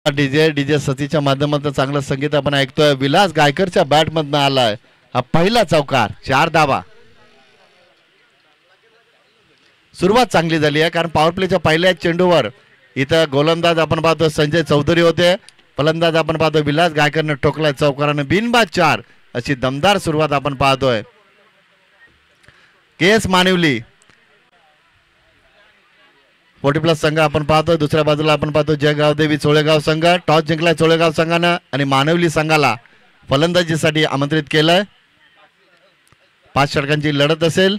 DJ DJ सतीच्या माध्यमातून चांगलं संगीत आपण ऐकतोय. विलास गायकरच्या बॅट मधनं आलाय हा पहिला चौकार, 4 धावा. सुरुवात चांगली झाली आहे कारण पॉवर प्लेच्या पहिल्या चेंडूवर इथं गोलंदाज आपण पाहतो संजय चौधरी होते. फलंदाज आपण पाहतो विलास गायकरनं ठोकलाय चौकारानं. बिनबाद 4 अशी दमदार सुरुवात आपण पाहतोय. केस मानिवली 40+ संघ आपण पाहतोय. दुसऱ्या बाजूला आपण पाहतो जयगाव देवी चोळेगाव संघ. टॉस जिंकलाय चोळेगाव संघानं आणि मानवली संघाला फलंदाजीसाठी आमंत्रित केलंय. 5 षटकांची लढत असेल.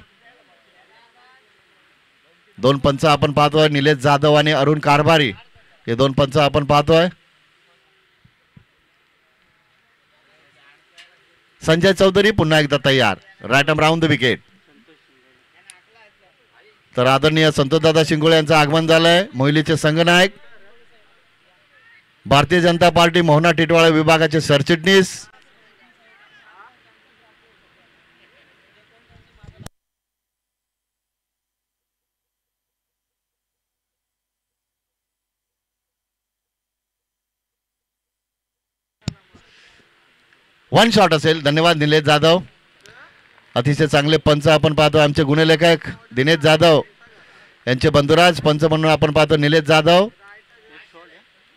2 पंच आपण पाहतोय निलेश जाधव आणि अरुण कारभारी हे 2 पंच आपण पाहतोय. संजय चौधरी पुन्हा एकदा तयार. Right arm round the wicket. तर आदरणीय संतोषदादा शिंगोळे यांचं आगमन झालंय. मोहिलीचे संघनायक, भारतीय जनता पार्टी मोहना टिटवाळा विभागाचे सरचिटणीस. वन शॉट असेल. धन्यवाद निलेश जाधव. अतिशय चांगले पंच आपण पाहतो. आमचे गुणलेखक दिनेश जाधव यांचे बंधुराज पंच म्हणून आपण पाहतो निलेश जाधव.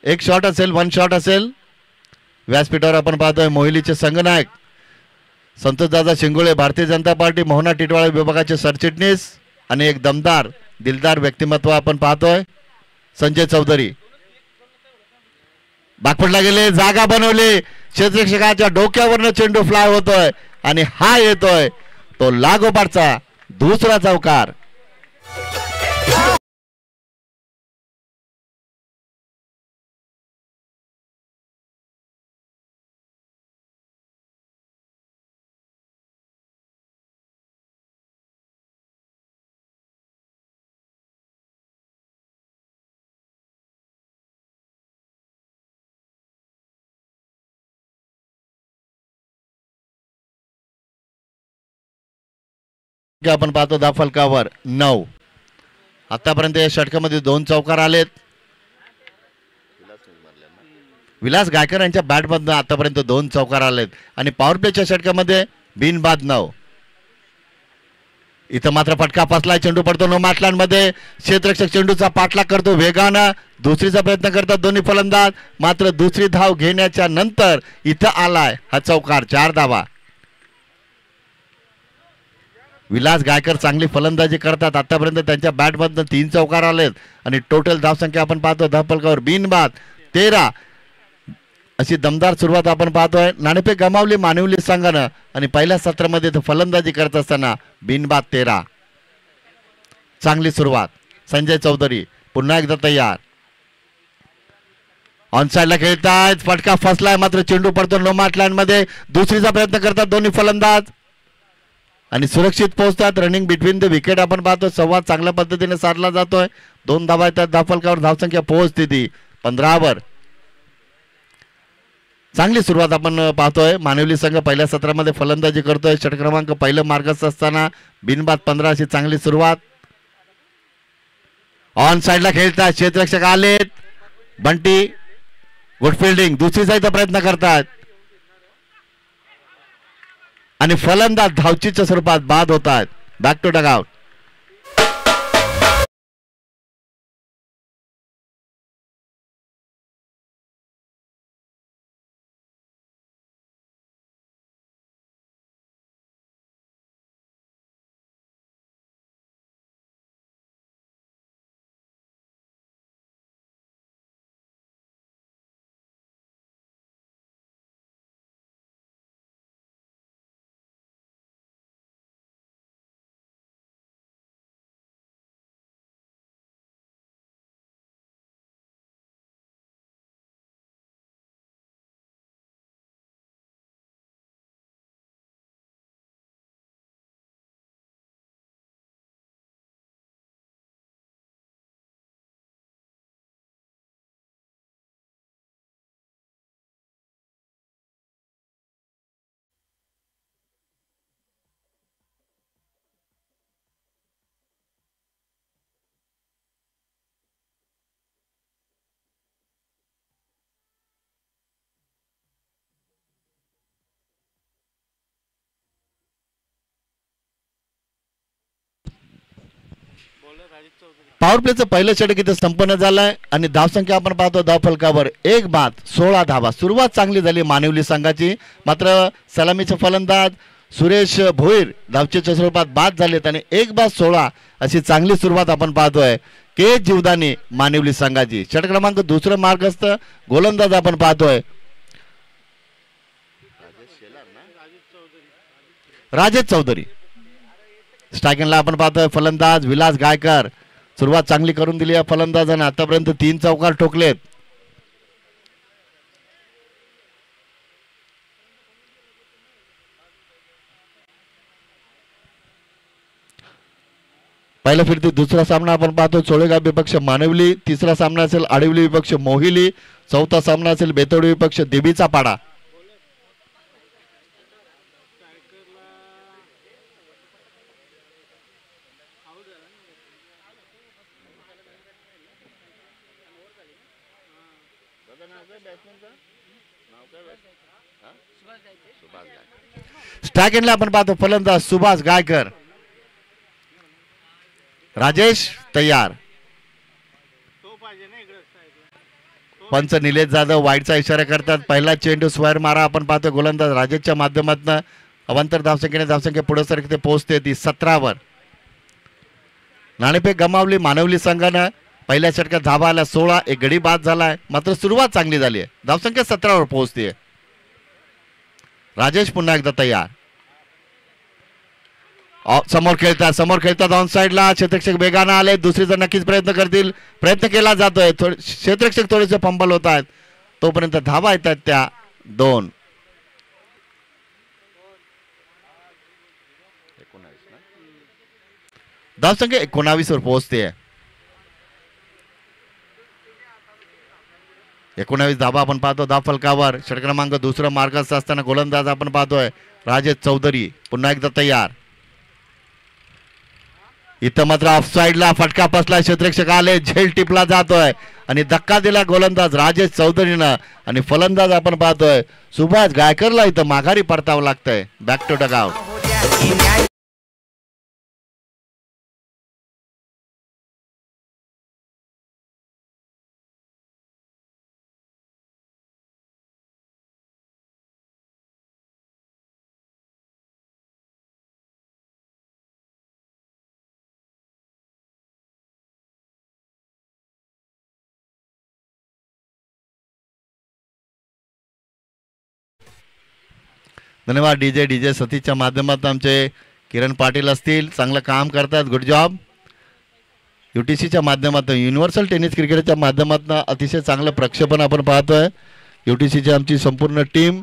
एक शॉट असेल, 1 शॉट असेल. व्यासपीठावर आपण पाहतोय मोहिलीचे संघनायक संतोषदादा शिंगोळे, भारतीय जनता पार्टी मोहना टिटवाळा विभागाचे सरचिटणीस आणि एक दमदार दिलदार व्यक्तिमत्व आपण पाहतोय संजय चौधरी. बागपटला गेले, जागा बनवली. क्षेत्ररक्षकाच्या डोक्यावरनं चेंडू फ्लाय होतोय आणि हा येतोय तो लागोपाठचा दुसरा चौकार. आपण पाहतो धा फलकावर 9. आतापर्यंत या षटकामध्ये 2 चौकार आलेत. विलास गायकर यांच्या बॅटमधनं आतापर्यंत 2 चौकार आलेत आणि पॉवर प्लेच्या षटकामध्ये बिनबाद 9. इथं मात्र फटका फसलाय. चेंडू पडतो नो मॅटलँडमध्ये. क्षेत्ररक्षक चेंडूचा पाठलाग करतो वेगानं. दुसरीचा प्रयत्न करतात दोन्ही फलंदाज. मात्र दुसरी धाव घेण्याच्या नंतर इथं आलाय हा चौकार. 4 धावा. विलास गायकर चांगली फलंदाजी करतात. आतापर्यंत त्यांच्या बॅटमधनं 3 चौकार आलेत आणि टोटल धावसंख्या आपण पाहतो धावफलकावर बिनबाद 13 अशी दमदार सुरुवात आपण पाहतोय. नाणेफेक गमावली मानवली संघानं आणि पहिल्या सत्रामध्ये फलंदाजी करत असताना बिनबाद 13. चांगली सुरुवात. संजय चौधरी पुन्हा एकदा तयार. ऑनसाइडला खेळतायत. फटका फसलाय मात्र चेंडू पडतो नो मॅटलँड मध्ये. दुसरीचा प्रयत्न करतात दोन्ही फलंदाज आणि सुरक्षित पोहोचतात. रनिंग बिटवीन द विकेट आपण पाहतो. संवाद चांगल्या पद्धतीने साधला जातोय. 2 धावा येतात धावफलकावर. धावसंख्या पोहोचते ती 15 चांगली सुरुवात आपण पाहतोय. मानवली संघ पहिल्या सत्रामध्ये फलंदाजी करतोय. षटक क्रमांक पहिलं मार्गस्थ असताना बिनबाद 15 अशी चांगली सुरुवात. ऑन साइडला खेळतात. क्षेत्ररक्षक आलेत. Bunty good fielding. दुसरीचा इथं प्रयत्न करतात आणि फलंदाज धावचीच्या स्वरूपात बाद होतात. Back to dugout. पॉवर प्लेचं पहिलं षटक इथं संपन्न झालंय आणि धावसंख्या आपण पाहतो धावफलकावर 1 बाद 16 धावा. सुरुवात चांगली झाली मानिवली संघाची, मात्र सलामीचे फलंदाज सुरेश भोईर धावचेच्या स्वरूपात बाद झालेत आणि 1 बाद 16 अशी चांगली सुरुवात आपण पाहतोय के जीवदानी मानिवली संघाची. षटक क्रमांक दुसरं मार्गस्थ गोलंदाज आपण पाहतोय राजेश चौधरी. स्ट्रायकिंगला आपण पाहतोय फलंदाज विलास गायकर. सुरुवात चांगली करून दिली या फलंदाजानं, आतापर्यंत 3 चौकार ठोकलेत. पहिला फिरती दुसरा सामना आपण पाहतो चोळेगाव विपक्ष मानवली, तिसरा सामना असेल आडिवली विपक्ष मोहिली, चौथा सामना असेल बेतोडी विपक्ष देवीचा पाडा. स्ट्रायकिंगला आपण पाहतो फलंदाज सुभाष गायकर. राजेश तयार. पंच निलेश जाधव वाईटचा इशारा करतात. पहिला चेंडू स्क्वेअर मारा आपण पाहतो गोलंदाज राजेशच्या माध्यमातून अवांतर धावसंख्येने धावसंख्या पुढे सरकते पोहोचते ती 17 वर. नाणेफेक गमावली मानवली संघानं. पहिल्या षटकात धावा आल्या 16, एक गडी बाद झालाय, मात्र सुरुवात चांगली झाली आहे. धावसंख्या 17 वर पोहोचते. राजेश पुन्हा एकदा तयार. समोर खेळतात ऑन साइडला. क्षेत्ररक्षक वेगानं आले, दुसरी जण नक्कीच प्रयत्न करतील. प्रयत्न केला जातोय, क्षेत्ररक्षक थोडेसे फंबल होत आहेत, तोपर्यंत धावा येतात त्या 2. धावसंख्या 19 वर पोहोचते. 19 धावा आपण पाहतो धावफलकावर. षटक क्रमांक दुसरा मार्गस्थ असताना गोलंदाज आपण पाहतोय राजेश चौधरी पुन्हा एकदा तयार. इथं मात्र ऑफसाइडला फटका बसला, क्षेत्ररक्षक आले, झेल टिपला जातोय आणि धक्का दिला गोलंदाज राजेश चौधरीनं आणि फलंदाज आपण पाहतोय सुभाष गायकरला इथं माघारी परतावं लागतंय. Back to dugout. धन्यवाद डीजे सतीशच्या माध्यमातून आमचे किरण पाटील असतील, चांगलं काम करतात, गुड जॉब. UTCच्या माध्यमातून युनिव्हर्सल टेनिस क्रिकेटच्या माध्यमातून अतिशय चांगलं प्रक्षेपण आपण पाहतोय. UTCची आमची संपूर्ण टीम,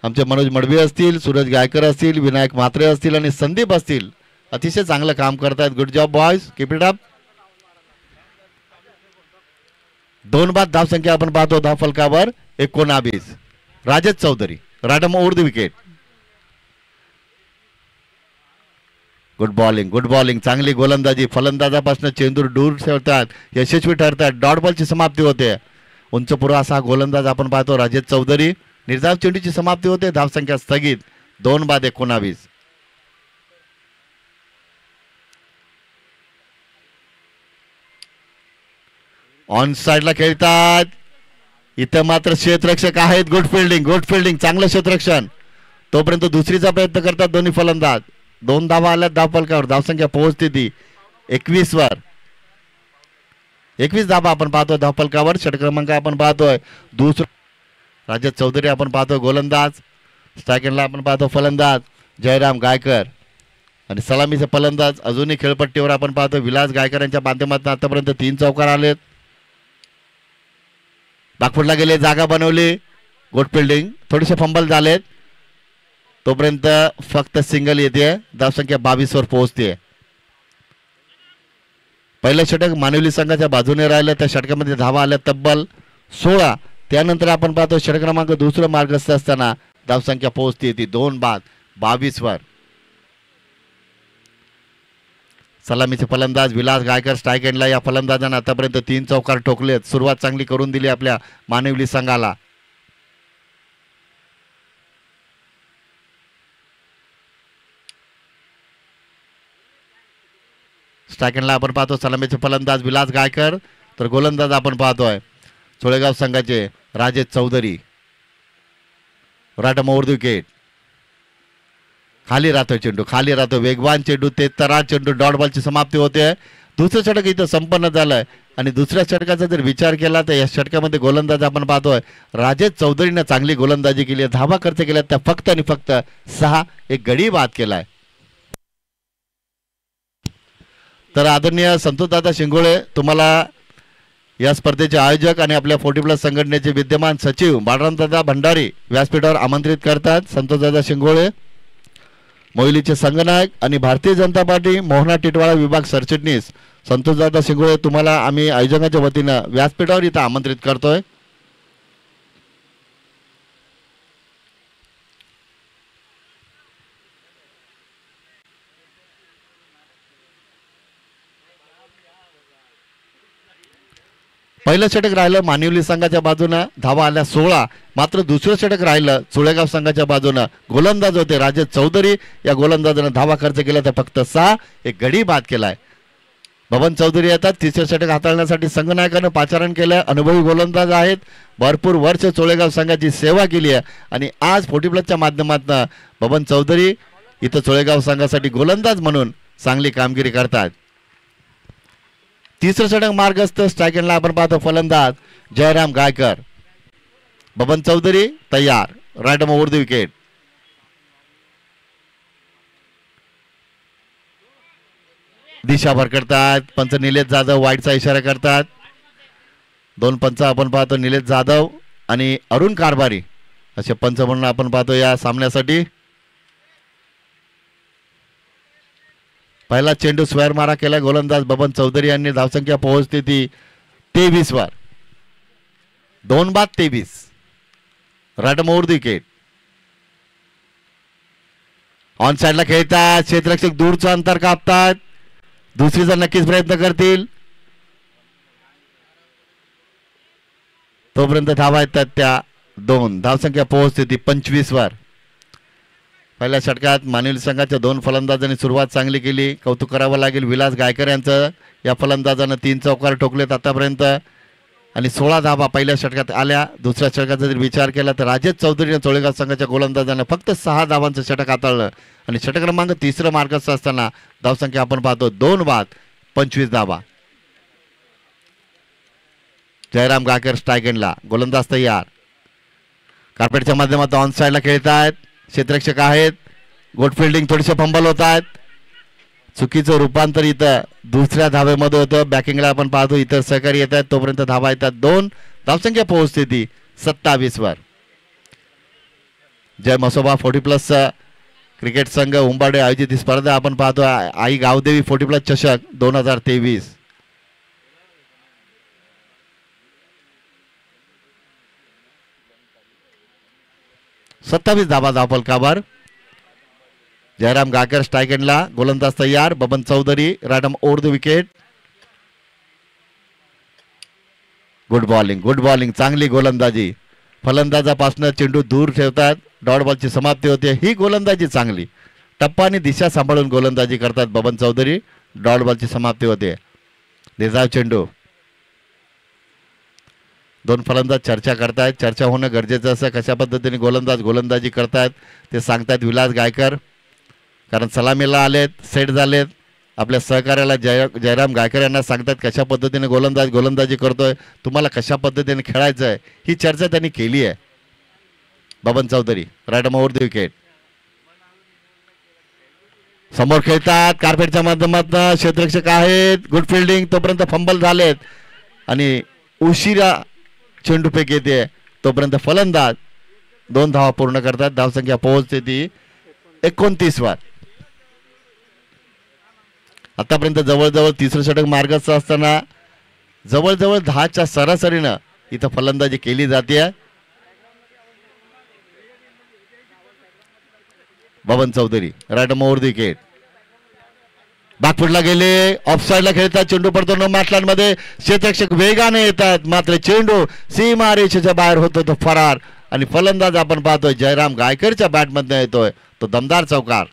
आमचे मनोज मडवी असतील, सूरज गायकर असतील, विनायक म्हात्रे असतील आणि संदीप असतील, अतिशय चांगलं काम करतात. Good job boys, keep it up. 2 बाद धावसंख्या आपण पाहतो धावफलकावर 19. राजेश चौधरी राडम over the wicket. Good bowling, चांगली गोलंदाजी. फलंदाजापासून चेंडू दूर ठेवतात, यशस्वी ठरतात, डॉट बॉलची समाप्ती होते. उंच पुरा असा गोलंदाज आपण पाहतो राजेश चौधरी. निर्धाव चेंडूची समाप्ती होते, धावसंख्या स्थगित. 2 बाद 19. ऑन साइडला खेळतात, इथं मात्र क्षेत्ररक्षक आहेत. गुड फिल्डिंग, चांगलं क्षेत्ररक्षण. तोपर्यंत दुसरीचा प्रयत्न करतात दोन्ही फलंदाज. 2 धावा आल्या धावफलकावर, धावसंख्या पोहोचते ती 21 वर. 21 धावा आपण पाहतोय धावफलकावर. षटक क्रमांक आपण पाहतोय दुसरा राजेश चौधरी आपण पाहतोय गोलंदाज. स्ट्रायकिंगला आपण पाहतो फलंदाज जयराम गायकर आणि सलामीचे फलंदाज अजूनही खेळपट्टीवर आपण पाहतो विलास गायकर यांच्या माध्यमातून आतापर्यंत 3 चौकार आलेत. बागफुटला गेले, जागा बनवली, गुड फिल्डिंग, थोडेसे फंबल झालेत, तोपर्यंत फक्त सिंगल येते. धावसंख्या 22 वर पोहोचते. पहिलं षटक मानवली संघाच्या बाजूने राहिलं, त्या षटकामध्ये धावा आल्या तब्बल 16. त्यानंतर आपण पाहतो षटक क्रमांक दुसरं मार्गस्थ असताना धावसंख्या पोहोचते ती 2 बाद 22 वर. सलामीचे फलंदाज विलास गायकर स्ट्राईक एंडला. या फलंदाजांना आतापर्यंत 3 चौकार ठोकलेत. सुरुवात चांगली करून दिली आपल्या मानवली संघाला. स्ट्रायकरला आपण पाहतो सलामीचे फलंदाज विलास गायकर, तर गोलंदाज आपण पाहतोय चोळेगाव संघाचे Rajesh Chaudhari. Right over the wicket. खाली राहतोय चेंडू, खाली राहतो वेगवान चेंडू, ते तरा चेंडू, डॉट बॉलची समाप्ती होते. दुसरं षटक इथं संपन्न झालंय आणि दुसऱ्या षटकाचा जर विचार केला तर या षटकामध्ये गोलंदाज आपण पाहतोय राजेश चौधरीने चांगली गोलंदाजी केली आहे. धावा खर्च केल्या त्या फक्त आणि फक्त 6. एक गडी बाद केलाय. तर आदरणीय संतोषदादा शिंगोळे, तुम्हाला या स्पर्धेचे आयोजक आणि आपल्या 40+ संघटनेचे विद्यमान सचिव बाळरामदादा भंडारी व्यासपीठावर आमंत्रित करतात. संतोषदादा शिंगोळे, मोहिलीचे संघनायक आणि भारतीय जनता पार्टी मोहना टिटवाळा विभाग सरचिटणीस संतोषदादा शिंगोळे, तुम्हाला आम्ही आयोजकांच्या वतीनं व्यासपीठावर इथं आमंत्रित करतोय. पहिलं षटक राहिलं मानिवली संघाच्या बाजूनं, धावा आल्या 16. मात्र दुसरं षटक राहिलं चोळेगाव संघाच्या बाजूनं. गोलंदाज होते राजेश चौधरी, या गोलंदाजानं धावा खर्च केला तर फक्त 6. एक गडी बाद केलाय. बबन चौधरी येतात तिसरं षटक हाताळण्यासाठी. संघनायकानं पाचारण केलं, अनुभवी गोलंदाज आहेत, भरपूर वर्ष चोळेगाव संघाची सेवा केली आहे आणि आज 40+च्या माध्यमातून बबन चौधरी इथं चोळेगाव संघासाठी गोलंदाज म्हणून चांगली कामगिरी करतात. तिसरं षटक मार्गस्थ. स्ट्रायकरला आपण पाहतो फलंदाज जयराम गायकर. बबन चौधरी तयार. Right over the wicket. दिशाभर करतात पंच निलेश जाधव, वाईटचा इशारा करतात. 2 पंच आपण पाहतो, निलेश जाधव आणि अरुण कारभारी असे पंच म्हणून आपण पाहतो या सामन्यासाठी. पहिला चेंडू स्क्वेअर मारा केला गोलंदाज बबन चौधरी यांनी. धावसंख्या पोहोचते ती 23 वर. 2 बाद 23. Right over the wicket. On साइडला खेळतात, क्षेत्ररक्षक दूरचं अंतर कापतात. दुसरीचा नक्कीच प्रयत्न करतील, तोपर्यंत धावा येतात त्या 2. धावसंख्या पोहोचते ती 25 वर. पहिल्या षटकात मानिवली संघाच्या 2 फलंदाजांनी सुरुवात चांगली केली, कौतुक करावं लागेल विलास गायकर यांचं. या फलंदाजानं 3 चौकार ठोकलेत आतापर्यंत आणि 16 धावा पहिल्या षटकात आल्या. दुसऱ्या षटकाचा जर विचार केला तर राजेश चौधरीने चोळेगाव संघाच्या गोलंदाजानं फक्त 6 धावांचं षटक हाताळलं आणि षटक क्रमांक 3 मार्गस्थ असताना धावसंख्या आपण पाहतो 2 बाद 25 धावा. जयराम गायकर स्ट्रायकरला, गोलंदाज तयार. कार्पेटच्या माध्यमातून ऑन साइडला खेळतायत, क्षेत्ररक्षक आहेत. गुड फिल्डिंग, थोडेसे फंबल होत आहेत. चुकीचं रूपांतर इथं दुसऱ्या धावेमध्ये होतं. बॅकिंगला आपण पाहतो इतर सहकारी येत आहेत, तोपर्यंत धावा येतात 2. धावसंख्या पोहोचते ती 27 वर. जय मसोबा 40+ क्रिकेट संघ उंबाडे आयोजित ही स्पर्धा आपण पाहतो आई गावदेवी 40+ चषक 2023. सत्तावीस धावा धावफलकावर. जयराम गायकर स्ट्रायकरला, गोलंदाज तयार. Baban Chaudhari right over the wicket. Good bowling, चांगली गोलंदाजी. फलंदाजापासून चेंडू दूर ठेवतात, डॉट बॉलची समाप्ती होते. ही गोलंदाजी चांगली, टप्पा आणि दिशा सांभाळून गोलंदाजी करतात बबन चौधरी. डॉट बॉलची समाप्ती होते. निर्धाव चेंडू. 2 फलंदाज चर्चा करतायत. चर्चा होणं गरजेचं असं. कशा पद्धतीने गोलंदाजी करतायत ते सांगतायत विलास गायकर, कारण सलामीला आलेत, सेट झालेत. आपल्या सहकार्याला जयराम गायकर यांना सांगतात कशा पद्धतीने गोलंदाजी करतोय, तुम्हाला कशा पद्धतीने खेळायचं आहे, ही चर्चा त्यांनी केली आहे. Baban Chaudhari right over the wicket. समोर खेळतात कार्पेटच्या माध्यमातून, क्षेत्ररक्षक आहेत. गुड फिल्डिंग, तोपर्यंत फंबल झालेत आणि उशिरा चेंडू फेक येते, तोपर्यंत फलंदाज 2 धावा पूर्ण करतात. धावसंख्या पोहोचते ती 29 वर. आतापर्यंत जवळजवळ तिसरं षटक मार्गस्थ असताना जवळजवळ 10च्या सरासरीनं इथं फलंदाजी केली जाते. Baban Chaudhari right over the wicket. बॅकफुटला गेले, ऑफसाईडला खेळतात. चेंडू पडतो नो मॅटलांमध्ये. क्षेत्ररक्षक वेगाने येतात, मात्र चेंडू सीमारेषेच्या बाहेर होतो तो फरार आणि फलंदाज आपण पाहतोय जयराम गायकरच्या बॅटमधून येतोय तो दमदार चौकार.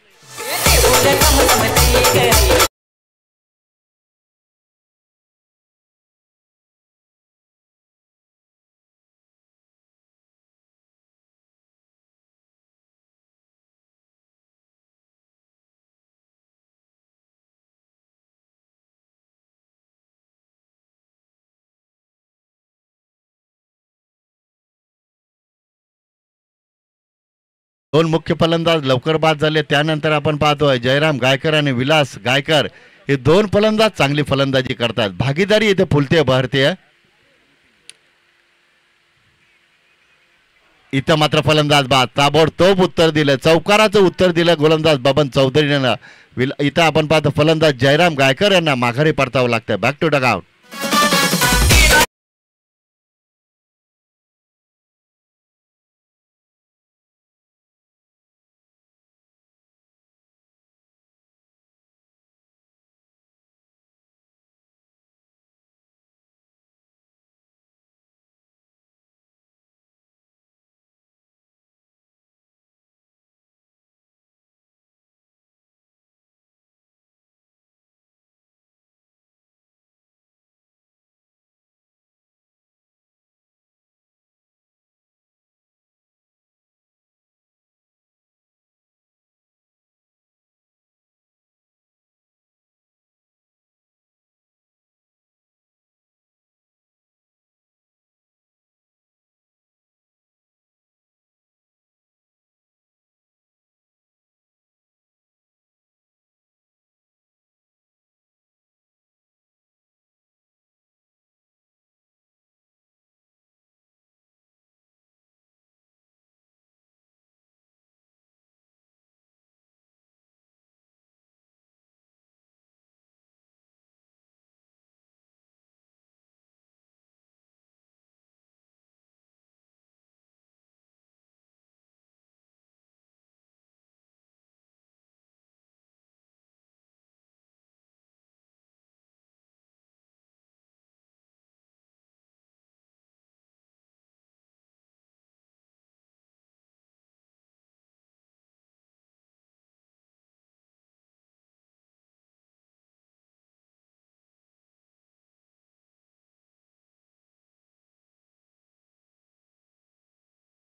दोन मुख्य फलंदाज लवकर बाद झाले. त्यानंतर आपण पाहतोय जयराम गायकर आणि विलास गायकर हे दोन फलंदाज चांगली फलंदाजी करतात. भागीदारी इथे फुलते बहरते. इथं मात्र फलंदाज बाद ताबडतोब उत्तर दिलं. चौकाराचं उत्तर दिलं गोलंदाज बबन चौधरीनं. इथं आपण पाहतो फलंदाज जयराम गायकर यांना माघारी परतावं लागतं. Back to dugout.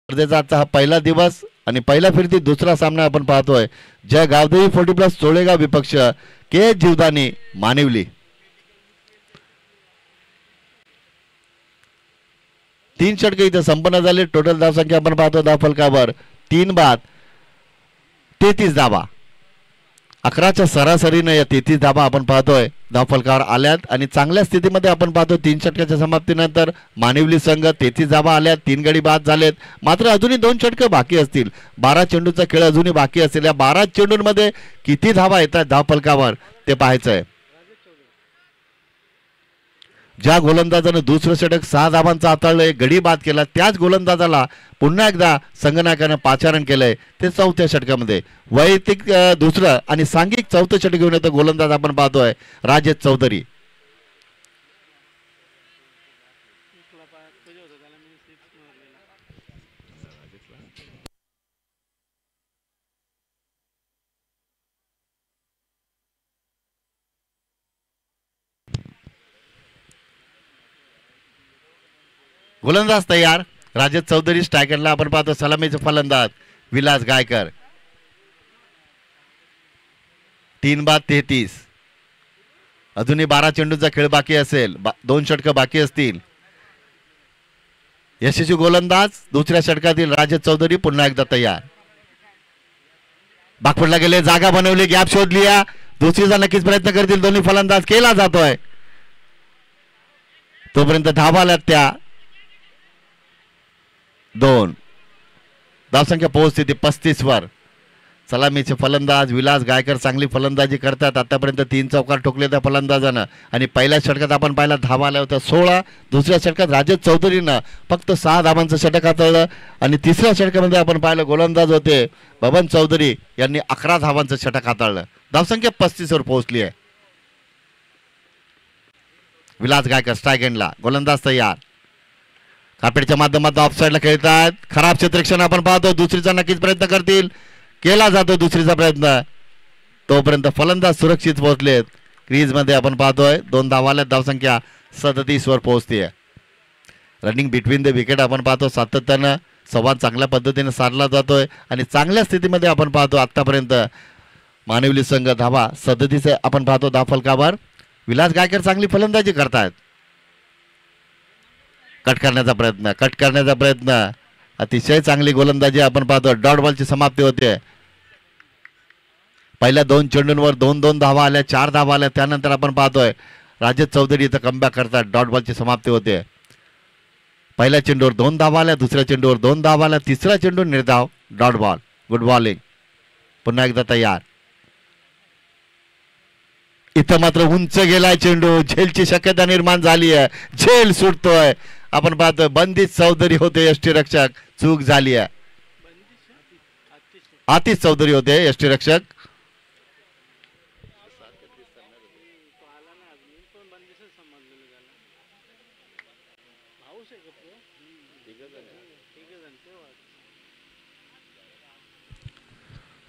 स्पर्धेचा आजचा हा पहिला दिवस आणि पहिला फिरती दुसरा सामना आपण पाहतोय. जय गावदेवी 40+ चोळेगाव विपक्ष के जीवदानी मानिवली. 3 षटके इथे संपन्न झाले. टोटल धावसंख्या आपण पाहतो धावफलकावर 3 बाद 33 धावा. 11च्या सरासरीनं या 33 धावा आपण पाहतोय धावफलकावर आल्यात आणि चांगल्या स्थितीमध्ये आपण पाहतो. 3 षटकाच्या समाप्तीनंतर मानिवली संघ 33 धावा आल्यात. 3 गडी बाद झालेत. मात्र अजूनही 2 षटकं बाकी असतील. 12 चेंडूचा खेळ अजूनही बाकी असेल. या 12 चेंडूंमध्ये किती धावा येतात धावफलकावर ते पाहायचं आहे. ज्या गोलंदाजानं दुसरं षटक 6 धावांचा हाताळलंय गडी बाद केला त्याच गोलंदाजाला पुन्हा एकदा संगणकानं पाचारण केलंय ते 4थ्या षटकामध्ये. वैयक्तिक दुसरं आणि सांघिक 4थं षटक घेऊन येतो गोलंदाज आपण पाहतोय राजेश चौधरी. गोलंदाज तयार. राजेश चौधरी स्ट्रायकरला आपण पाहतो सलामीचे फलंदाज विलास गायकर. 3 बाद 33. अजूनही 12 चेंडूचा खेळ बाकी असेल. 2 षटकं बाकी असतील. यशस्वी गोलंदाज दुसऱ्या षटकातील राजेश चौधरी पुन्हा एकदा तयार. बागपडला गेले. जागा बनवली. गॅप शोधली. दुसरीचा नक्कीच प्रयत्न करतील दोन्ही फलंदाज. केला जातोय तोपर्यंत धावा आल्यात त्या 2. धावसंख्या पोहोचते 35 वर. सलामीचे फलंदाज विलास गायकर चांगली फलंदाजी करतात. आतापर्यंत 3 चौकार ठोकले त्या फलंदाजानं आणि पहिल्या षटकात आपण पाहिला धावा आल्या होत्या 16. दुसऱ्या षटकात राजेश चौधरीनं फक्त 6 धावांचं षटक हाताळलं आणि तिसऱ्या षटकामध्ये आपण पाहिलं गोलंदाज होते बबन चौधरी यांनी 11 धावांचं षटक हाताळलं. धावसंख्या 35 वर पोहोचली आहे. विलास गायकर स्ट्राईक एंडला. गोलंदाज तयार. कार्पेटच्या माध्यमातून ऑफसाईडला खेळतात. खराब क्षेत्ररक्षण आपण पाहतो. दुसरीचा नक्कीच प्रयत्न करतील. केला जातो दुसरीचा प्रयत्न. तोपर्यंत फलंदाज सुरक्षित पोहोचलेत. क्रीज मध्ये आपण पाहतोय 2 धावा. धावसंख्या 37 वर पोहोचते. रनिंग बिटवीन द विकेट आपण पाहतो सातत्यानं संवाद चांगल्या पद्धतीने साधला जातोय आणि चांगल्या स्थितीमध्ये आपण पाहतो आतापर्यंत मानिवली संघ धावा 37 आपण पाहतो धावफलकावर. विलास गायकर चांगली फलंदाजी करतात. कट करण्याचा प्रयत्न अतिशय चांगली गोलंदाजी आपण पाहतो. डॉट बॉलची समाप्ती होते. पहिल्या 2 चेंडूंवर 2-2 धावा आल्या, 4 धावा आल्या. त्यानंतर आपण पाहतोय राजेश चौधरी इथं कमबॅक करतात. डॉट बॉलची समाप्ती होते. पहिल्या चेंडूवर 2 धावा आल्या, दुसऱ्या चेंडूवर 2 धावा आल्या, तिसरा चेंडू निर्धाव. Dot ball. Good bowling. पुन्हा एकदा तयार. इथं मात्र उंच गेलाय चेंडू. झेलची शक्यता निर्माण झाली आहे. झेल सुटतोय. आपण पाहतोय बंदित चौधरी होते यष्टीरक्षक. चूक झाली आहे. आतिश चौधरी होते यष्टीरक्षक.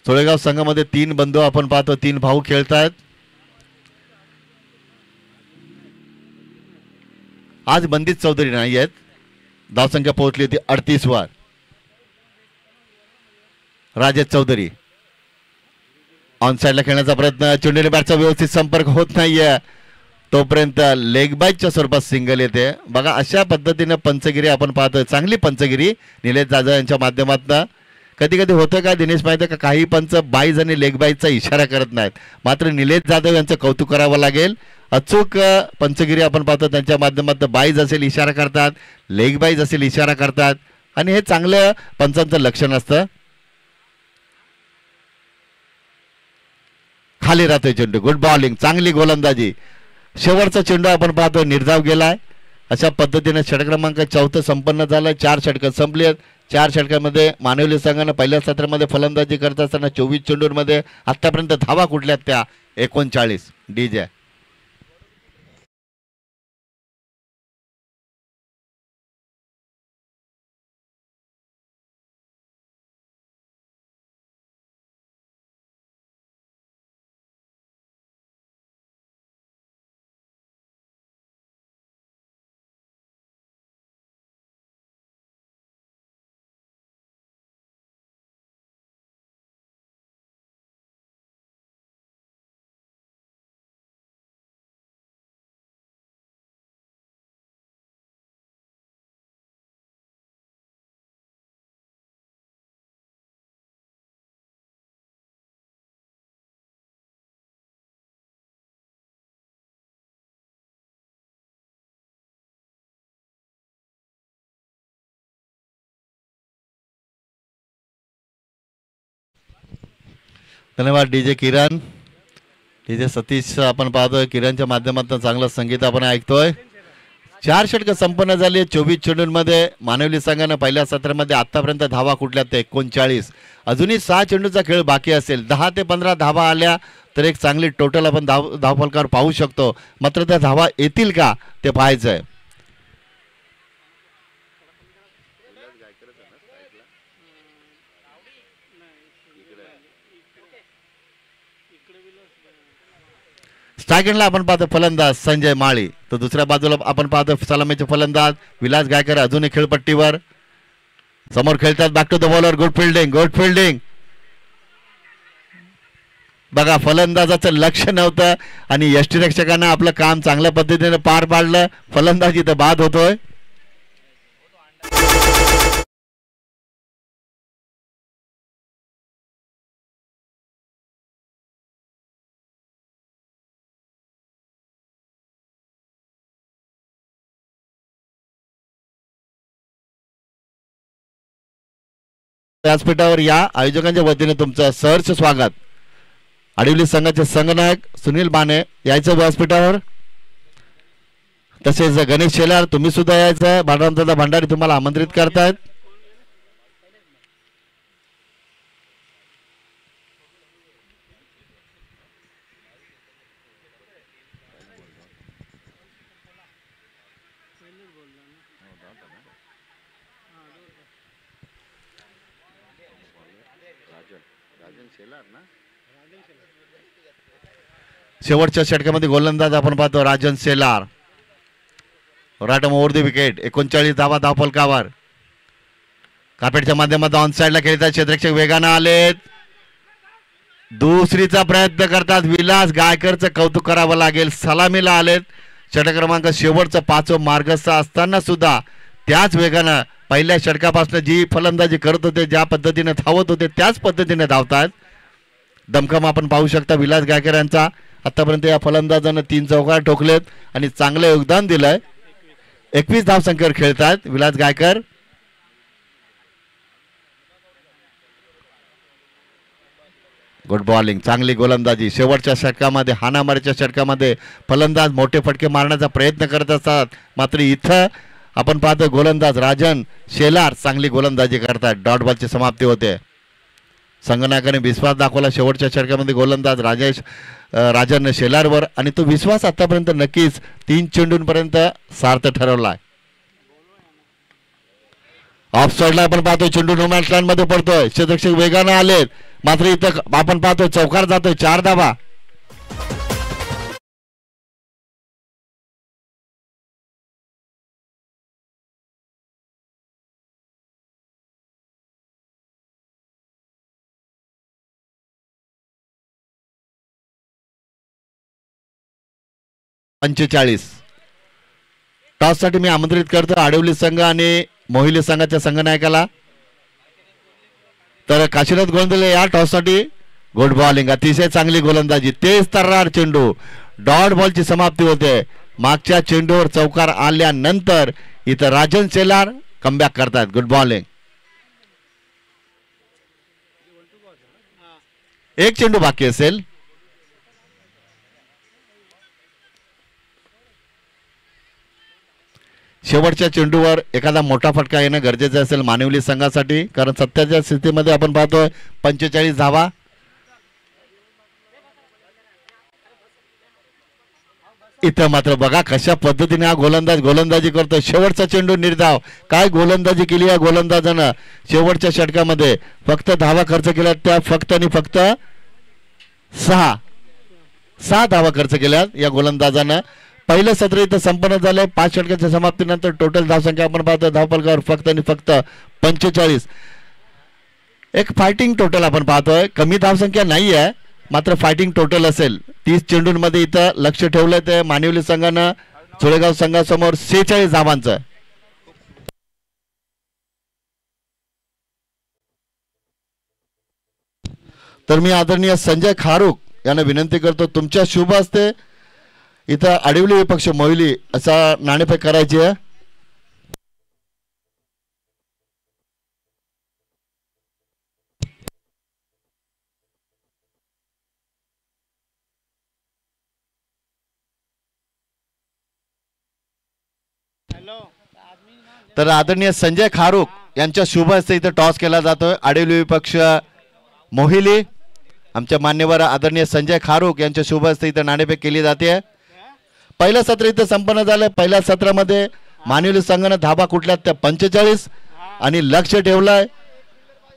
सोळेगाव संघामध्ये 3 बंधू आपण पाहतो. 3 भाऊ खेळतात. आज बंदित चौधरी नाही आहेत. धावसंख्या पोहोचली होती 38 वर. राजेश चौधरी ऑन साइडला खेळण्याचा प्रयत्न. चेंडूने बॅटचा व्यवस्थित संपर्क होत नाहीये. तोपर्यंत लेग बाईकच्या स्वरूपात सिंगल येते. बघा अशा पद्धतीने पंचगिरी आपण पाहतोय. चांगली पंचगिरी निलेश जाधव यांच्या माध्यमातून. कधी कधी होतं का दिनेश माहिती आहे का, काही पंच बाईज आणि लेग बाईजचा इशारा करत नाहीत. मात्र निलेश जाधव यांचं कौतुक करावं लागेल. अचूक पंचगिरी आपण पाहतो. त्यांच्या माध्यमातून बाईज असेल इशारा करतात, लेग बाईज असेल इशारा करतात. आणि हे चांगलं पंचांचं लक्षण असतं. खाली राहतोय चेंडू. Good bowling. चांगली गोलंदाजी. शेवटचा चेंडू आपण पाहतोय निर्धाव गेलाय. अशा पद्धतीने षटक क्रमांक 4 संपन्न झालाय. 4 षटकं संपली आहेत. 4 षटकांमध्ये मानवली संघानं पहिल्या सत्रामध्ये फलंदाजी करत असताना 24 चेंडूंमध्ये आतापर्यंत धावा कुठल्यात त्या 39. डीजे धन्यवाद. डीजे किरण, डीजे सतीश आपण पाहतोय. किरणच्या माध्यमातून चांगलं संगीत आपण ऐकतोय. 4 षटकं संपन्न झाली. 24 चेंडूंमध्ये मानवली संघानं पहिल्या सत्रामध्ये आतापर्यंत धावा कुठल्या ते 39. अजूनही 6 चेंडूचा खेळ बाकी असेल. 10 ते 15 धावा आल्या तर एक चांगली टोटल आपण धावफलकावर पाहू शकतो. मात्र त्या धावा येतील का ते पाहायचं आहे. स्ट्रायकरला आपण पाहतो फलंदाज संजय माळी. तर दुसऱ्या बाजूला आपण पाहतो सलामीचे फलंदाज विलास गायकर. अजूनही खेळपट्टीवर समोर खेळतात. Back to the bowler. Good fielding. Good fielding. बघा फलंदाजाचं लक्ष नव्हतं आणि यष्टीरक्षकांना आपलं काम चांगल्या पद्धतीने पार पाडलं. फलंदाज इथं बाद होतोय. व्यासपीठावर या. आयोजकांच्या वतीने तुमचं सहर्ष स्वागत. आडिवली संघाचे संघनायक सुनील बाने यायचं व्यासपीठावर. तसेच गणेश शेलार तुम्ही सुद्धा यायचं. भांडारदादा भंडारी तुम्हाला आमंत्रित करतायत. शेवटच्या षटकामध्ये गोलंदाज आपण पाहतो Rajan Shelar. Right over the wicket. 39 धावा धावफलकावर. कार्पेटच्या माध्यमातून ऑन साइडला खेळतात. क्षेत्ररक्षक वेगानं आलेत. दुसरीचा प्रयत्न करतात. विलास गायकरचं कौतुक करावं लागेल. सलामीला आलेत. षटक क्रमांक शेवटचा 5 मार्गस्थ असताना सुद्धा त्याच वेगानं पहिल्या षटकापासून जी फलंदाजी करत होते, ज्या पद्धतीने धावत होते त्याच पद्धतीने धावतात. दमखम आपण पाहू शकता विलास गायकर यांचा. आतापर्यंत या फलंदाजानं 3 चौकार ठोकलेत आणि चांगलं योगदान दिलंय. 21 धावसंख्येवर खेळतात विलास गायकर. गुड बॉलिंग, चांगली गोलंदाजी. शेवटच्या षटकामध्ये हाणामारीच्या षटकामध्ये फलंदाज मोठे फटके मारण्याचा प्रयत्न करत असतात, मात्र इथं आपण पाहतो गोलंदाज राजन शेलार चांगली गोलंदाजी करतात. डॉट बॉलची समाप्ती होते. संगणकाने विश्वास दाखवला शेवटच्या षटकामध्ये गोलंदाज राजन शेलारवर आणि तो विश्वास आतापर्यंत नक्कीच 3 चेंडूंपर्यंत सार्थ ठरवलाय. ऑफ साईडला आपण पाहतो चेंडू नो मॅच लाईन मध्ये पडतोय. क्षेत्ररक्षक वेगाने आलेत, मात्र इथं आपण पाहतो चौकार जातोय. 4 धावा. टॉस साठी मी आमंत्रित करतो आडिवली संघ आणि मोहिली संघाच्या संघनायकाला. तर काशीनाथ गोंधळे या टॉस साठी. गुड बॉलिंग, अतिशय चांगली गोलंदाजी. तेज तर्रार चेंडू. डॉट बॉलची समाप्ती होते. मागच्या चेंडूवर चौकार आल्यानंतर इथं राजन शेलार कमबॅक करतात. Good bowling. एक चेंडू बाकी असेल. शेवटच्या चेंडूवर एखादा मोठा फटका येणं गरजेचं असेल मानिवली संघासाठी, कारण सध्याच्या स्थितीमध्ये आपण पाहतोय 45 धावा. इथं मात्र बघा कशा पद्धतीने हा गोलंदाजी करतो. शेवटचा चेंडू निर्धाव. काय गोलंदाजी केली या गोलंदाजानं शेवटच्या षटकामध्ये. फक्त धावा खर्च केल्या त्या फक्त आणि फक्त 6 धावा खर्च केल्यात या गोलंदाजानं. पहिलं सत्र इथं संपन्न झालंय. 5 षटकाच्या समाप्तीनंतर टोटल धावसंख्या आपण पाहतो धावफलकावर फक्त आणि फक्त 45. एक फायटिंग टोटल आपण पाहतोय. कमी धावसंख्या नाही आहे, मात्र फायटिंग टोटल असेल. 30 चेंडूंमध्ये इथं लक्ष ठेवलंय ते मानिवली संघानं चोळेगाव संघासमोर 46 धावांचं. तर मी आदरणीय संजय खारुक यांना विनंती करतो तुमच्या शुभ हस्ते इथं आडिवली विपक्ष मोहिली असा नाणेफेक करायची आहे. तर आदरणीय संजय खारुक यांच्या शुभ हस्ते इथं टॉस केला जातोय. आडिवली विपक्ष मोहिली आमच्या मान्यवर आदरणीय संजय खारुक यांच्या शुभ हस्ते इथं नाणेफेक केली जाते. पहिलं सत्र इथं संपन्न झालं. पहिल्या सत्रामध्ये मानिवली संघानं धाबा कुठल्यात त्या 45 आणि लक्ष ठेवलंय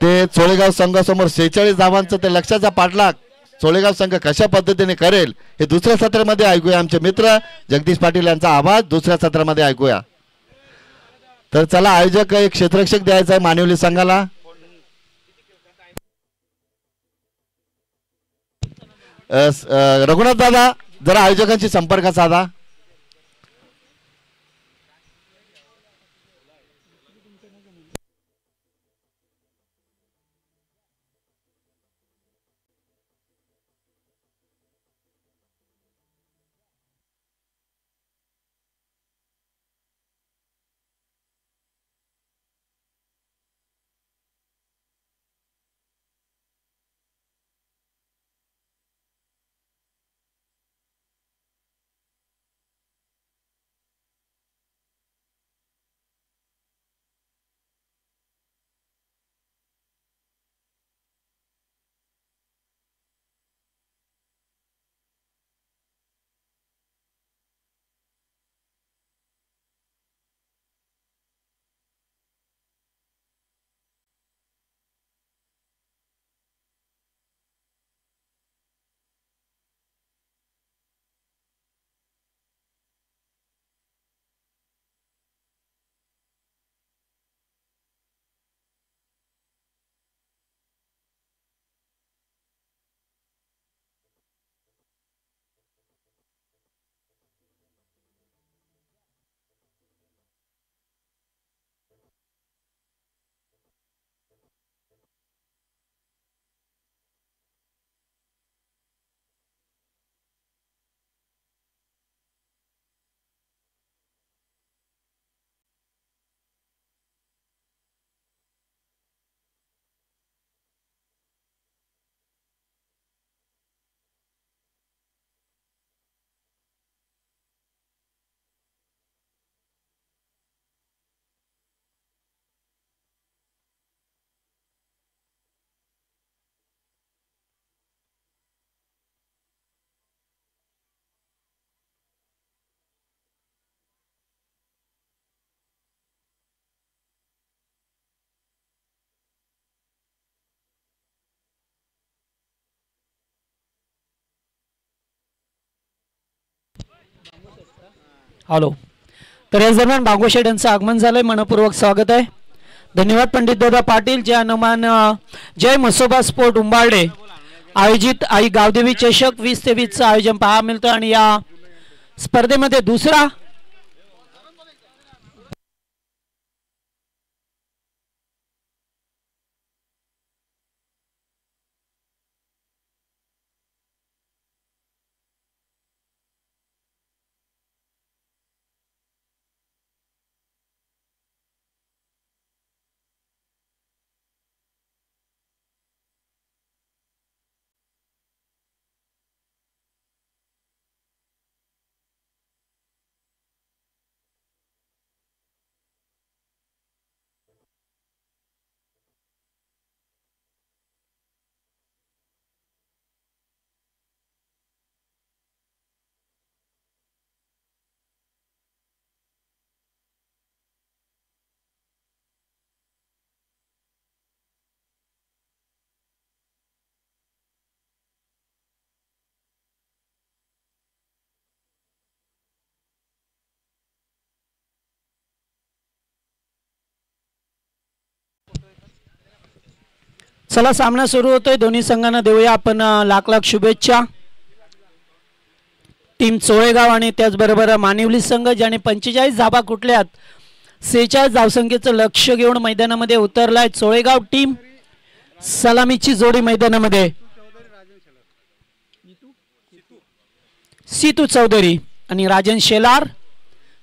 ते चोळेगाव संघासमोर 46 धावांचं. ते लक्षाचा पाठलाग चोळेगाव संघ कशा पद्धतीने करेल हे दुसऱ्या सत्रामध्ये ऐकूया. आमचे मित्र जगदीश पाटील यांचा आवाज दुसऱ्या सत्रामध्ये ऐकूया. तर चला आयोजक एक क्षेत्ररक्षक द्यायचा आहे मानिवली संघाला. रघुनाथ दादा जरा आयोजकांशी संपर्क साधा. हॅलो. तर याच दरम्यान भांगोशेठ यांचं आगमन झालंय, मनपूर्वक स्वागत आहे. धन्यवाद पंडित दादा पाटील जे अनुमान जय म्हसोबा स्पोर्ट उंबारडे आयोजित आई गावदेवी चषक 2023 आयोजन पाहायला मिळतं आणि या स्पर्धेमध्ये दुसरा चला सामना सुरू होतोय. दोन्ही संघांना देऊया आपण लाख लाख शुभेच्छा. टीम चोळेगाव आणि त्याचबरोबर मानिवली संघ ज्याने 45 धाबा कुठल्यात 46 धावसंख्येचं लक्ष घेऊन मैदानामध्ये उतरलाय. चोळेगाव टीम सलामीची जोडी मैदानामध्ये सीतू चौधरी आणि राजन शेलार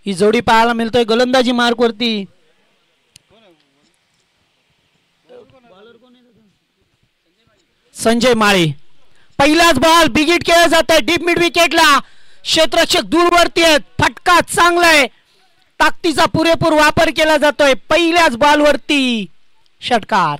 ही जोडी पाहायला मिळतोय. गोलंदाजी मार्क वरती संजय माळी. पहिलाच बॉल बिगिट केला जात आहे डीप मिड विकेटला. क्षेत्ररक्षक दूरवरती आहेत. फटका चांगला आहे. ताकदीचा पुरेपूर वापर केला जातोय. पहिल्याच बॉलवरती षटकार.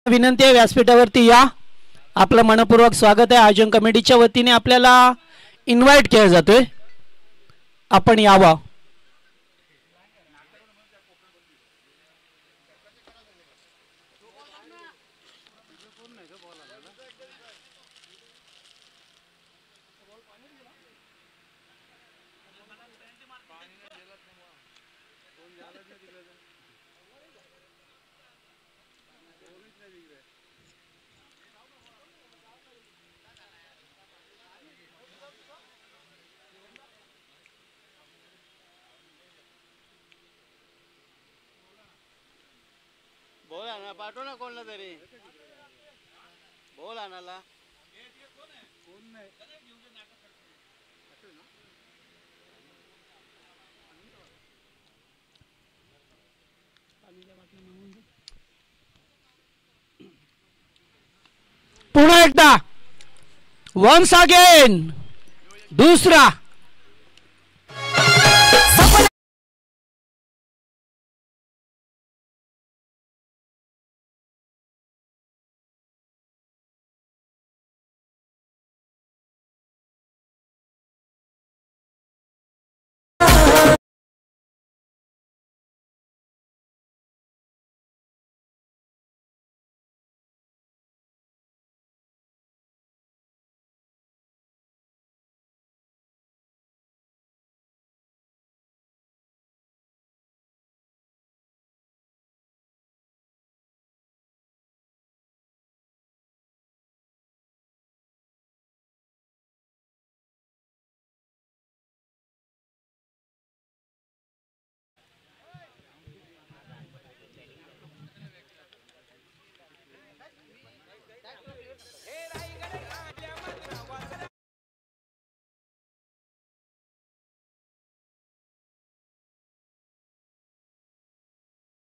विनंती आहे व्यासपीठावरती या. आपलं मनपूर्वक स्वागत आहे. आयोजन कमिटीच्या वतीने आपल्याला इन्व्हाइट केलं जातोय. आपण यावं. बोला ना, पाठव ना कोणला तरी. बोला ना. पुन्हा एकदा वन्स अगेन दुसरा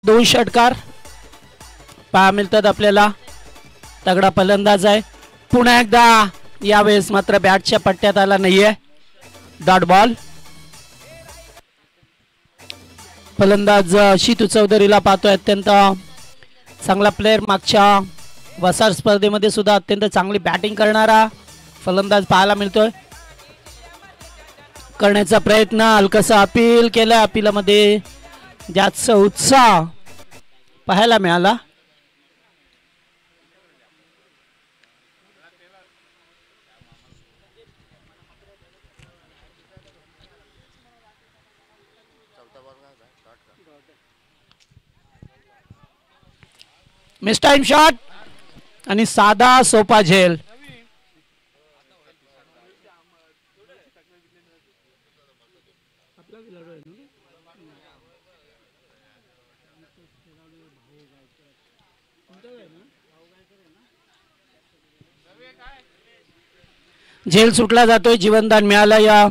2 षटकार पहा मिळतात आपल्याला. तगडा फलंदाज आहे. पुन्हा एकदा यावेळेस मात्र बॅटच्या पट्ट्यात आला नाहीये. Dot ball. फलंदाज शितू चौधरीला पाहतोय, अत्यंत चांगला प्लेयर. मागच्या वसार स्पर्धेमध्ये सुद्धा अत्यंत चांगली बॅटिंग करणारा फलंदाज पाहायला मिळतोय. करण्याचा प्रयत्न, हलकसा अपील केला. अपिलामध्ये जास्त उत्साह पाहायला मिळाला. मिस टाइम शॉट आणि साधा सोपा झेल. झेल सुटला जातोय. जीवनदान मिळाला या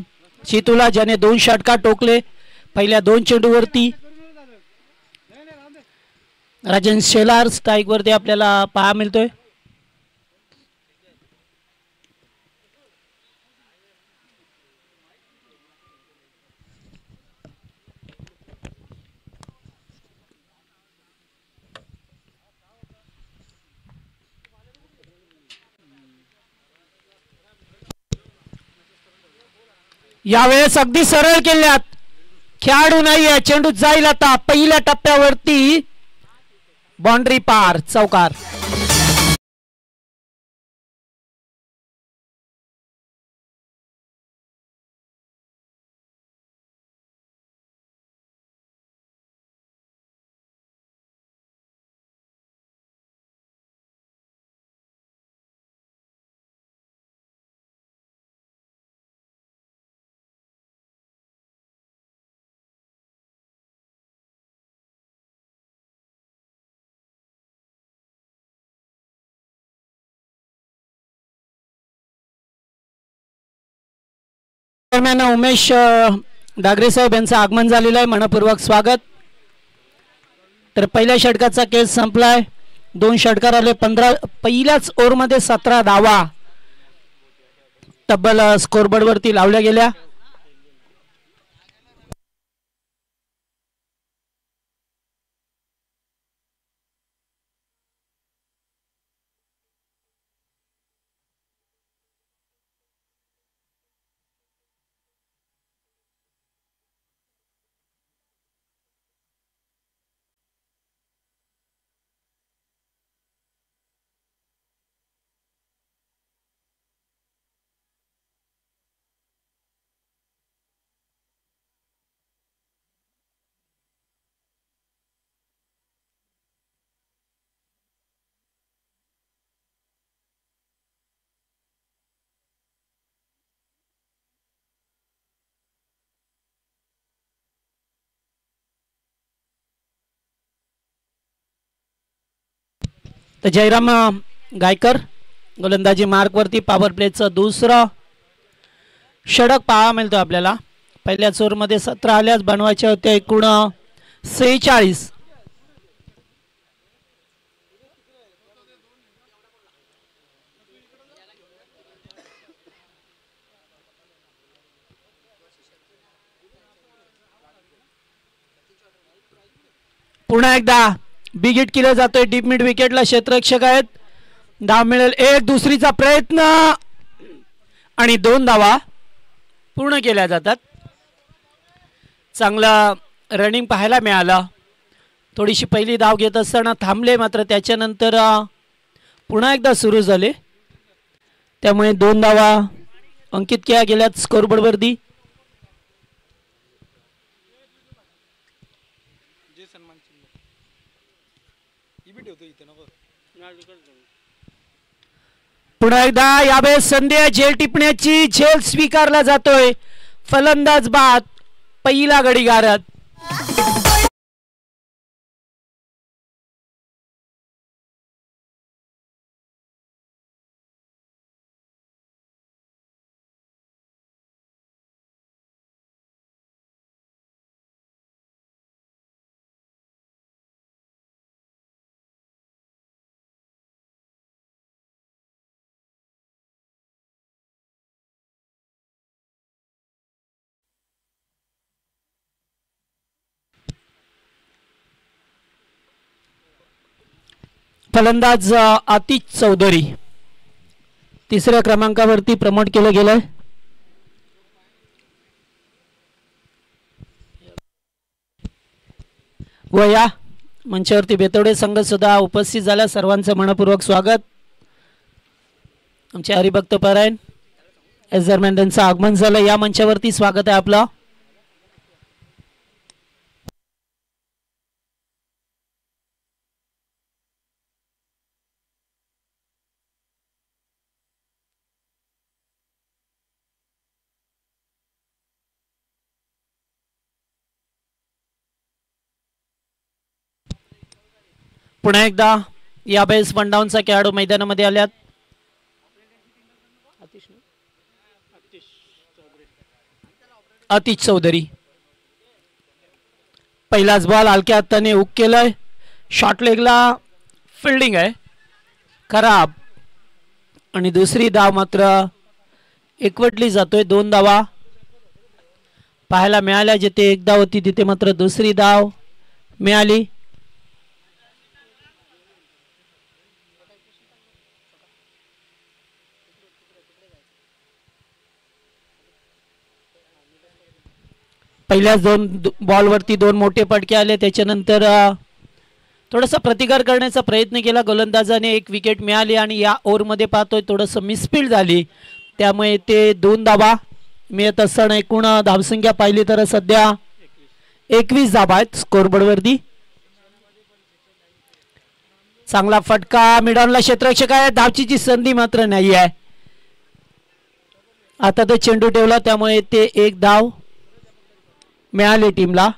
शितूला, ज्याने 2 षटकार टोकले पहिल्या 2 चेंडूवरती. राजन शेलार स्ट्राईक वरती आपल्याला पाहा मिळतोय. यावेळेस अगदी सरळ केल्यात. खेळाडू नाहीये. चेंडू जाईल आता पहिल्या टप्प्यावरती. बाउंड्री पार, चौकार. दरम्यान उमेश डागरे साहेब यांचं आगमन झालेलं आहे. मनपूर्वक स्वागत. तर पहिल्या षटकाचा केस संपलाय. 2 षटकार आले. 15 पहिल्याच ओव्हरमध्ये 17 धावा तब्बल स्कोरबोर्ड वरती लावल्या गेल्या. तर जयराम गायकर गोलंदाजी मार्क वरती. पॉवर प्लेचं दुसरं षटक पाहायला मिळतो आपल्याला. पहिल्या ओव्हरमध्ये 17 आल्यास बनवायच्या होत्या एकूण 46. पुन्हा एकदा बिग हिट केलं जातोय. डीप मिड विकेटला क्षेत्ररक्षक आहेत. धाव मिळेल. एक दुसरीचा प्रयत्न आणि 2 धावा पूर्ण केल्या जातात. चांगला रनिंग पाहायला मिळाला. थोडीशी पहिली धाव घेत असताना थांबले, मात्र त्याच्यानंतर पुन्हा एकदा सुरू झाले. त्यामुळे 2 धावा अंकित केल्या गेल्यात स्कोरबोर्ड वरती. पुन्हा एकदा यावेळेस संधी आहे झेल टिपण्याची. झेल स्वीकारला जातोय. फलंदाज बाद. पहिला गडी गारद. फलंदाज आतिश चौधरी तिसऱ्या क्रमांकावरती प्रमोट केलं गेलंय. व या मंचावरती बेतवडे संघ सुद्धा उपस्थित झाला. सर्वांचं मनपूर्वक स्वागत. आमचे हरिभक्त परायण एस दरम्यान त्यांचं आगमन झालं. या मंचावरती स्वागत आहे आपलं. पुन्हा एकदा या बेस पंडाऊनचा खेळाडू मैदानामध्ये आल्यात. आतिश चौधरी पहिलाच बॉल हलक्या हाताने हुक केलाय. शॉर्ट लेगला फिल्डिंग आहे खराब आणि दुसरी धाव मात्र एकवटली जातोय. 2 धावा पाहायला मिळाल्या. जिथे 1 धाव होती तिथे मात्र दुसरी धाव मिळाली. पहिल्याच 2 बॉलवरती 2 मोठे फटके आले. त्याच्यानंतर थोडासा प्रतिकार करण्याचा प्रयत्न केला गोलंदाजाने. 1 विकेट मिळाली आणि या ओव्हरमध्ये पाहतोय थोडंसं मिसफील्ड झाली. त्यामुळे ते 2 धावा मिळत असताना एकूण धावसंख्या पाहिली तर सध्या 21 धावा आहेत स्कोरबोर्डवरती. चांगला फटका मिडॉनला क्षेत्ररक्षक आहे. धावचीची संधी मात्र नाही आहे. आता तो चेंडू ठेवला त्यामुळे ते 1 धाव मिळाले टीमला.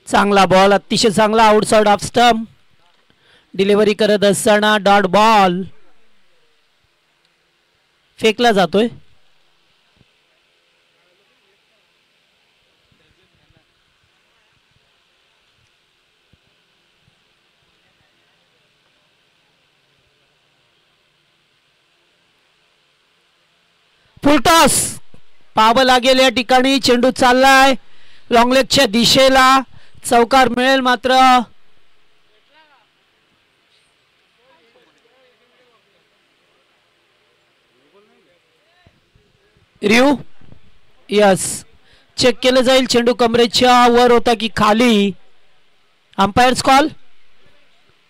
चांगला बॉल अतिशय चांगला आउटसाइड ऑफ स्टंप डिलिव्हरी करत असताना डॉट बॉल फेकला जातोय. फुलटॉस पाहावं लागेल. या ठिकाणी चेंडू चाललाय लॉंगलेगच्या दिशेला. चौकार मिळेल मात्र रिव्यू यस चेक केलं जाईल. चेंडू कमरेच्या वर होता की खाली. अंपायर्स कॉल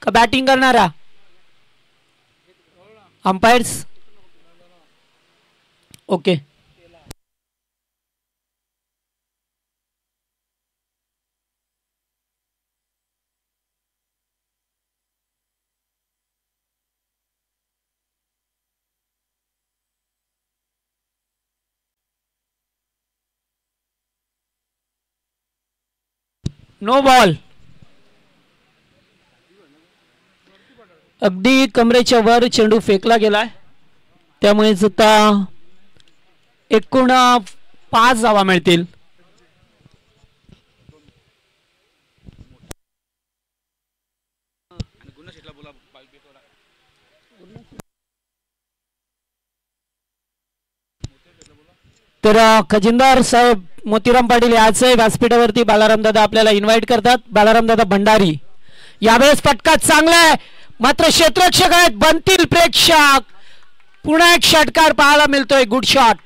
का बॅटिंग करणारा अंपायर्स ओके. No ball. अगदी कमरेच्या वर चेंडू फेकला गेलाय. त्यामुळे आता एकूण 5 धावा मिळतील. तर खजिनदार साहेब मोतीराम पाटील याचे व्यासपीठावरती बालाराम दादा आपल्याला इन्व्हाइट करतात. बालाराम दादा भंडारी यावेळेस फटका चांगला आहे मात्र क्षेत्ररक्षक आहेत बनतील प्रेक्षक. पुन्हा एक षटकार पाहायला मिळतोय. Good shot.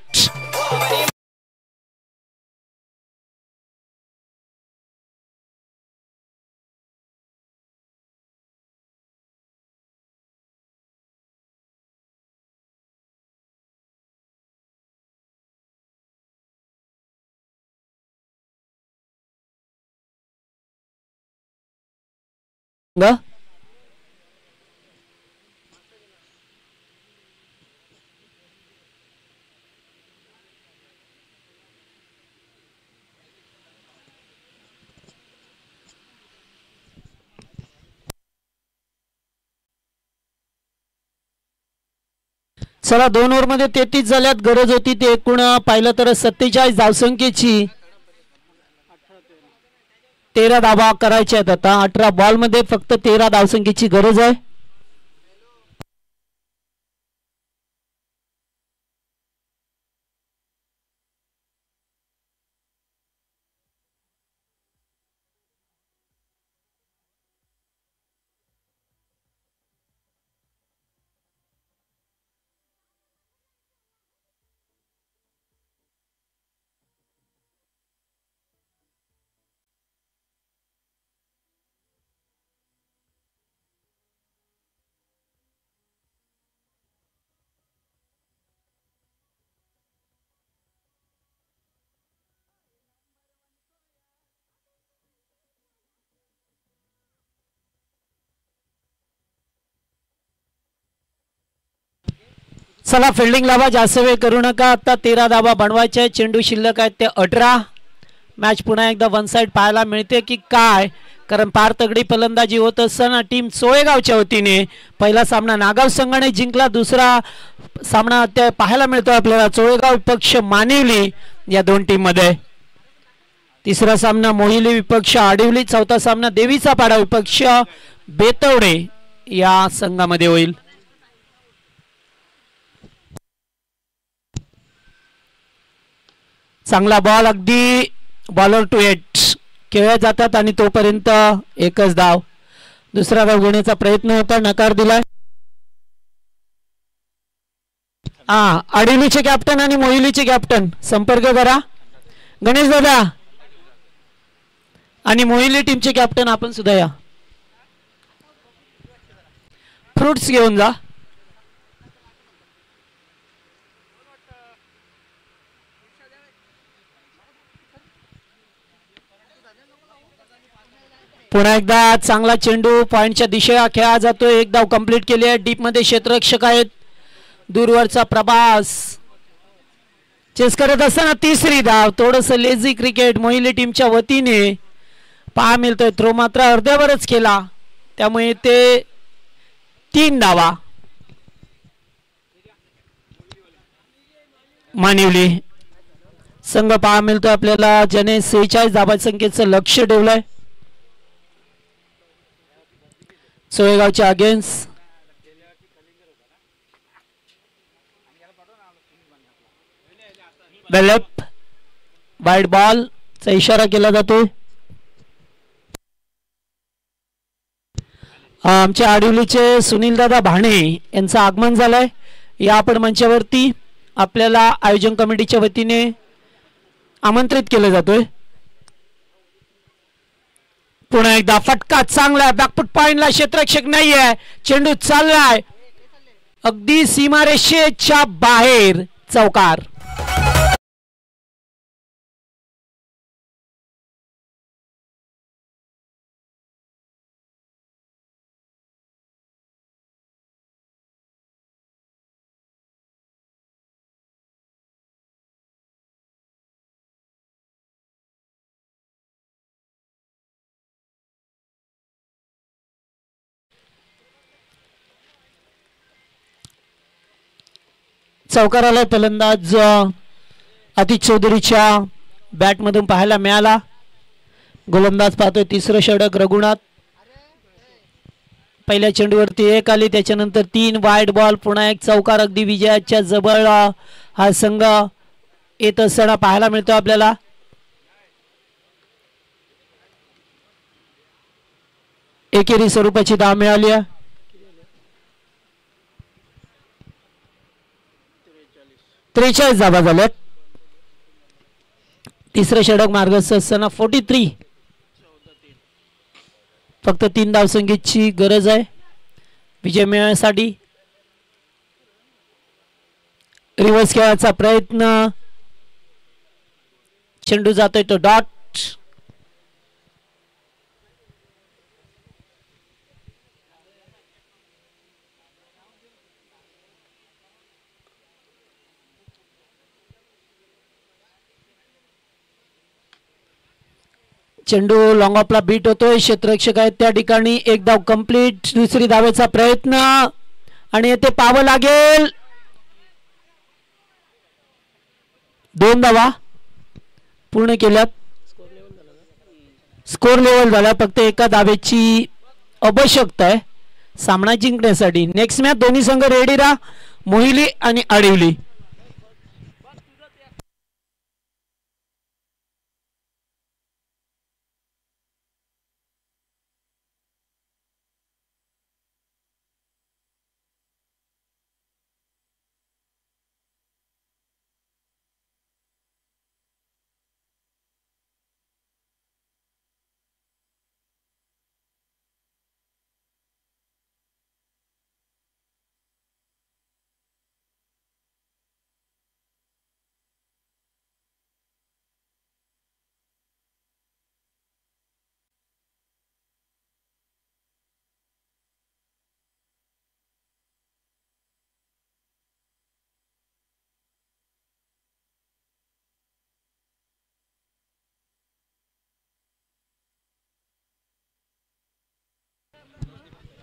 चला 2 ओव्हरमध्ये 33 झाल्यात. गरज होती ते एकूण पाहिलं तर 47 धावसंख्येची. 13 धावा करायच्या आहेत. आता 18 बॉल मध्ये फक्त 13 धावसंख्येची गरज आहे. चला फिल्डिंग लावा, जास्त वेळ करू नका. आता 13 धावा बनवायच्या आहेत. चेंडू शिल्लक आहेत ते 18. मॅच पुन्हा एकदा वन साइड पाहायला मिळते की काय, कारण फार तगडी फलंदाजी होत असताना टीम सोळेगावच्या वतीने पहिला सामना नागाव संघाने जिंकला. दुसरा सामना त्या पाहायला मिळतो आपल्याला चोळेगाव विपक्ष मानिवली या दोन टीम मध्ये. तिसरा सामना मोहिली विपक्ष आडिवली. चौथा सामना देवीचा पाडा विपक्ष बेतवडे या संघामध्ये होईल. चांगला बॉल, अगदी बॉलर टू एट खेळल्या जातात आणि तोपर्यंत एकच धाव. दुसरा धाव घेण्याचा प्रयत्न होता, नकार दिलाय. आडिवलीचे कॅप्टन आणि मोहिलीचे कॅप्टन संपर्क करा. गणेश दादा आणि मोहिली टीमचे कॅप्टन आपण सुद्धा या. फ्रुट्स घेऊन जा. पुन्हा एकदा चांगला चेंडू पॉइंटच्या दिशेला खेळला जातोय. एक धाव कंप्लीट केली आहे. डीप मध्ये क्षेत्ररक्षक आहेत. दूरवरचा प्रभास चेस करत असताना तिसरी धाव. थोडस लेझी क्रिकेट मोहिली टीमच्या वतीने पहा मिळतोय. थ्रो मात्र अर्ध्यावरच केला, त्यामुळे ते 3 धावा. मानिवली संघ पहा मिळतोय आपल्याला, ज्याने 46 धावा संख्येचं लक्ष ठेवलंय. सोळेगावच्या अगेन्स्ट बेलेप वाईड बॉल चा इशारा केला जातोय. आमच्या आडिवलीचे सुनील दादा भाणे यांचं आगमन झालंय. या आपण मंचावरती आपल्याला आयोजन कमिटीच्या वतीने आमंत्रित केलं जातोय. पुन्हा एकदा फटका चांगला, बॅकफुट पॉइंटला क्षेत्ररक्षक नाहीये. चेंडू चाललाय अगदी सीमारेषेच्या बाहेर, चौकार. चौकाराला फलंदाज अतिश चौधरीच्या बॅट मधून पाहायला मिळाला. गोलंदाज पाहतोय तिसरं षटक रघुनाथ. पहिल्या चेंडूवरती 1 आली, त्याच्यानंतर 3 वाईड बॉल. पुन्हा एक चौकार. अगदी विजयाच्या जवळ हा संघ येत असताना पाहायला मिळतो आपल्याला. एकेरी स्वरूपाची धाव मिळाली आहे. 43 धावा झाल्यात. तिसरं षटक मार्गस्थ असताना 43. फक्त 3 धावसंख्येची गरज आहे विजय मिळवण्यासाठी. रिव्हर्स खेळायचा प्रयत्न. चेंडू जातोय तो डॉट. चेंडू लॉंग ऑफला बीट होतोय. क्षेत्ररक्षक आहेत त्या ठिकाणी. 1 धाव कंप्लीट. दुसरी धावेचा प्रयत्न आणि येथे पाहावं लागेल. 2 धावा पूर्ण केल्यात. स्कोर लेवल झाला, फक्त एका धावेची आवश्यकता आहे सामना जिंकण्यासाठी. नेक्स्ट मॅच दोन्ही संघ रेडी राहा, मोहिली आणि आडिवली.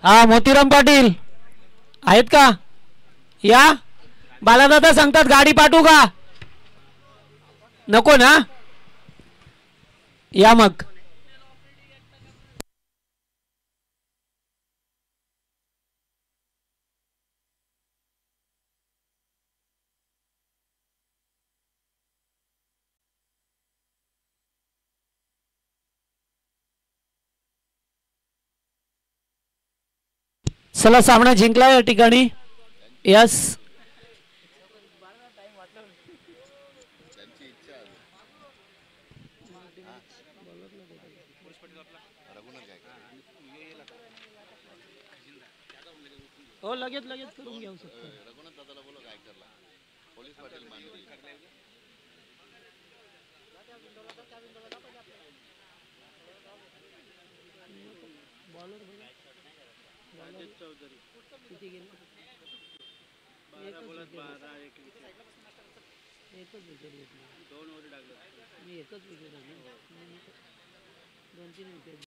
हा, मोतीराम पाटील आहेत का? या. बालादादा सांगतात गाडी पाठवू का? नको ना, या मग. चला, सामना जिंकला या ठिकाणी. यस, हो लगेच लगेच करून घेऊ शकतो. राजेश चौधरी किती गेले? 12 बोलत 12 एक विकेट एकच विकेट घेतली. 2 ओव्हर टाकलं. मी एकच विकेट आहे, 2-3 विकेट.